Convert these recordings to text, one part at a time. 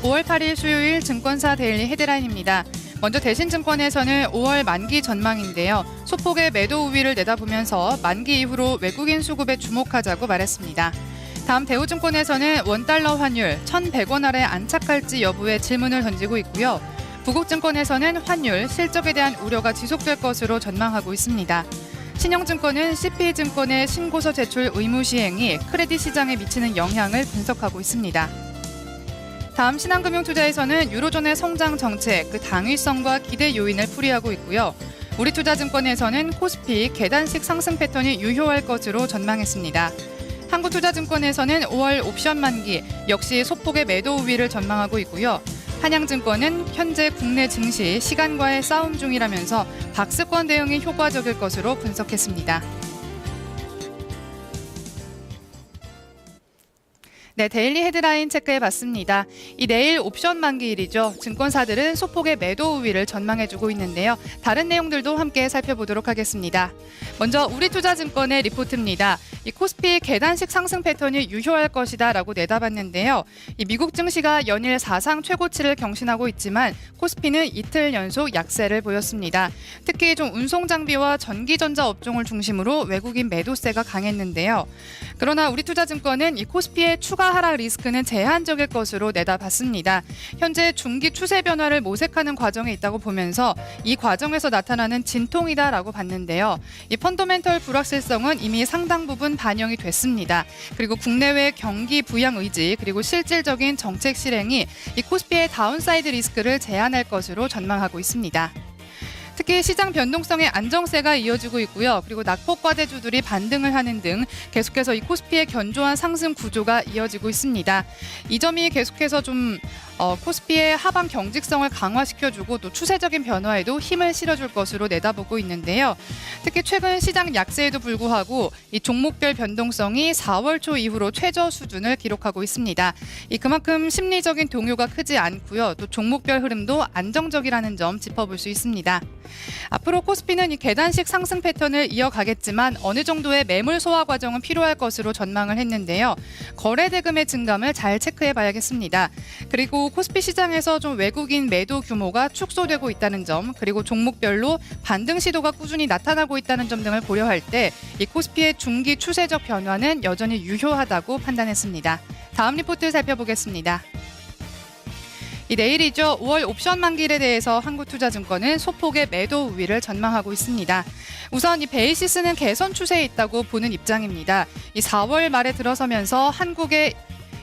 5월 8일 수요일 증권사 데일리 헤드라인입니다. 먼저 대신증권에서는 5월 만기 전망인데요. 소폭의 매도 우위를 내다보면서 만기 이후로 외국인 수급에 주목하자고 말했습니다. 다음 대우증권에서는 원달러 환율 1,100원 아래 안착할지 여부에 질문을 던지고 있고요. 부국증권에서는 환율, 실적에 대한 우려가 지속될 것으로 전망하고 있습니다. 신영증권은 CP증권의 신고서 제출 의무 시행이 크레딧 시장에 미치는 영향을 분석하고 있습니다. 다음 신한금융투자에서는 유로존의 성장 정책, 그 당위성과 기대 요인을 풀이하고 있고요. 우리투자증권에서는 코스피 계단식 상승 패턴이 유효할 것으로 전망했습니다. 한국투자증권에서는 5월 옵션 만기, 역시 소폭의 매도 우위를 전망하고 있고요. 한양증권은 현재 국내 증시 시간과의 싸움 중이라면서 박스권 대응이 효과적일 것으로 분석했습니다. 네, 데일리 헤드라인 체크해봤습니다. 이 내일 옵션 만기일이죠. 증권사들은 소폭의 매도 우위를 전망해주고 있는데요. 다른 내용들도 함께 살펴보도록 하겠습니다. 먼저 우리투자증권의 리포트입니다. 이 코스피 계단식 상승 패턴이 유효할 것이다라고 내다봤는데요. 이 미국 증시가 연일 사상 최고치를 경신하고 있지만 코스피는 이틀 연속 약세를 보였습니다. 특히 좀 운송장비와 전기전자 업종을 중심으로 외국인 매도세가 강했는데요. 그러나 우리투자증권은 이 코스피의 추가 하락 리스크는 제한적일 것으로 내다봤습니다. 현재 중기 추세 변화를 모색하는 과정에 있다고 보면서 이 과정에서 나타나는 진통이다라고 봤는데요. 이 펀더멘털 불확실성은 이미 상당 부분 반영이 됐습니다. 그리고 국내외 경기 부양 의지 그리고 실질적인 정책 실행이 이 코스피의 다운사이드 리스크를 제한할 것으로 전망하고 있습니다. 특히 시장 변동성의 안정세가 이어지고 있고요. 그리고 낙폭과대주들이 반등을 하는 등 계속해서 이 코스피의 견조한 상승 구조가 이어지고 있습니다. 이 점이 계속해서 좀 코스피의 하방 경직성을 강화시켜주고 또 추세적인 변화에도 힘을 실어줄 것으로 내다보고 있는데요. 특히 최근 시장 약세에도 불구하고 이 종목별 변동성이 4월 초 이후로 최저 수준을 기록하고 있습니다. 그만큼 심리적인 동요가 크지 않고요. 또 종목별 흐름도 안정적이라는 점 짚어볼 수 있습니다. 앞으로 코스피는 이 계단식 상승 패턴을 이어가겠지만 어느 정도의 매물 소화 과정은 필요할 것으로 전망을 했는데요. 거래 대금의 증감을 잘 체크해 봐야겠습니다. 그리고 코스피 시장에서 좀 외국인 매도 규모가 축소되고 있다는 점, 그리고 종목별로 반등 시도가 꾸준히 나타나고 있다는 점 등을 고려할 때 이 코스피의 중기 추세적 변화는 여전히 유효하다고 판단했습니다. 다음 리포트 살펴보겠습니다. 내일이죠. 5월 옵션 만기일에 대해서 한국투자증권은 소폭의 매도 우위를 전망하고 있습니다. 우선 이 베이시스는 개선 추세에 있다고 보는 입장입니다. 4월 말에 들어서면서 한국의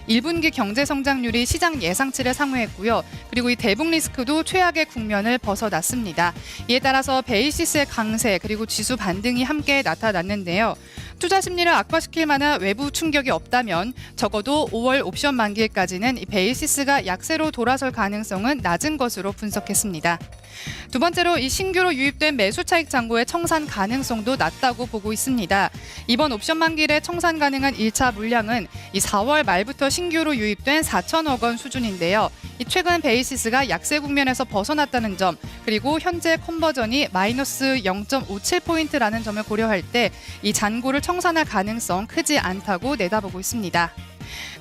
1분기 경제 성장률이 시장 예상치를 상회했고요. 그리고 이 대북 리스크도 최악의 국면을 벗어났습니다. 이에 따라서 베이시스의 강세 그리고 지수 반등이 함께 나타났는데요. 투자 심리를 악화시킬 만한 외부 충격이 없다면 적어도 5월 옵션 만기일까지는 이 베이시스가 약세로 돌아설 가능성은 낮은 것으로 분석했습니다. 두 번째로 이 신규로 유입된 매수 차익 잔고의 청산 가능성도 낮다고 보고 있습니다. 이번 옵션 만기일에 청산 가능한 1차 물량은 이 4월 말부터 신규로 유입된 4천억 원 수준인데요. 최근 베이시스가 약세 국면에서 벗어났다는 점, 그리고 현재 컨버전이 마이너스 0.57포인트라는 점을 고려할 때 이 잔고를 청산할 가능성 크지 않다고 내다보고 있습니다.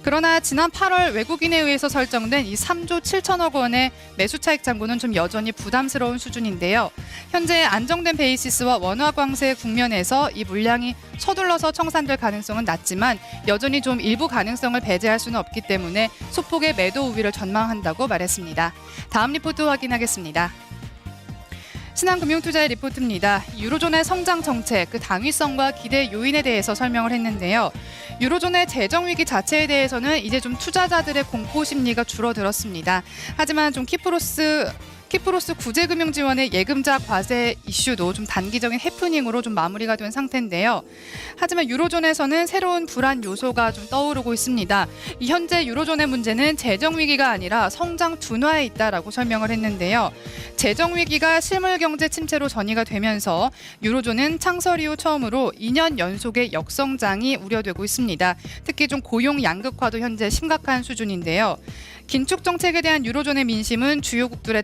그러나 지난 8월 외국인에 의해서 설정된 이 3조 7천억 원의 매수 차익 잔고는 좀 여전히 부담스러운 수준인데요. 현재 안정된 베이시스와 원화 광세 국면에서 이 물량이 서둘러서 청산될 가능성은 낮지만 여전히 좀 일부 가능성을 배제할 수는 없기 때문에 소폭의 매도 우위를 전망한다고 말했습니다. 다음 리포트 확인하겠습니다. 신한금융투자의 리포트입니다. 유로존의 성장 정책, 그 당위성과 기대 요인에 대해서 설명을 했는데요. 유로존의 재정 위기 자체에 대해서는 이제 좀 투자자들의 공포 심리가 줄어들었습니다. 하지만 좀 키프로스 구제금융 지원의 예금자 과세 이슈도 좀 단기적인 해프닝으로 좀 마무리가 된 상태인데요. 하지만 유로존에서는 새로운 불안 요소가 좀 떠오르고 있습니다. 현재 유로존의 문제는 재정 위기가 아니라 성장 둔화에 있다라고 설명을 했는데요. 재정 위기가 실물 경제 침체로 전이가 되면서 유로존은 창설 이후 처음으로 2년 연속의 역성장이 우려되고 있습니다. 특히 좀 고용 양극화도 현재 심각한 수준인데요. 긴축 정책에 대한 유로존의 민심은 주요국들의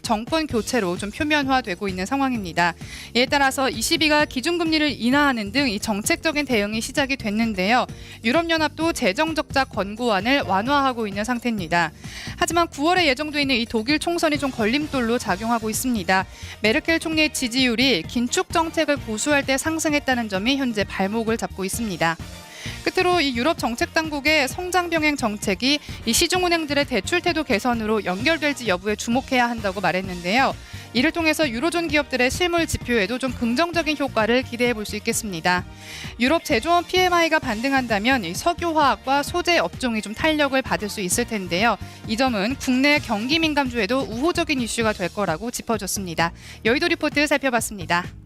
정권 교체로 좀 표면화되고 있는 상황입니다. 이에 따라서 ECB가 기준금리를 인하하는 등 이 정책적인 대응이 시작이 됐는데요. 유럽연합도 재정 적자 권고안을 완화하고 있는 상태입니다. 하지만 9월에 예정돼 있는 이 독일 총선이 좀 걸림돌로 작용하고 있습니다. 메르켈 총리의 지지율이 긴축 정책을 고수할 때 상승했다는 점이 현재 발목을 잡고 있습니다. 끝으로 이 유럽 정책 당국의 성장 병행 정책이 이 시중은행들의 대출 태도 개선으로 연결될지 여부에 주목해야 한다고 말했는데요. 이를 통해서 유로존 기업들의 실물 지표에도 좀 긍정적인 효과를 기대해 볼 수 있겠습니다. 유럽 제조업 PMI가 반등한다면 이 석유화학과 소재 업종이 좀 탄력을 받을 수 있을 텐데요. 이 점은 국내 경기 민감주에도 우호적인 이슈가 될 거라고 짚어줬습니다. 여의도 리포트 살펴봤습니다.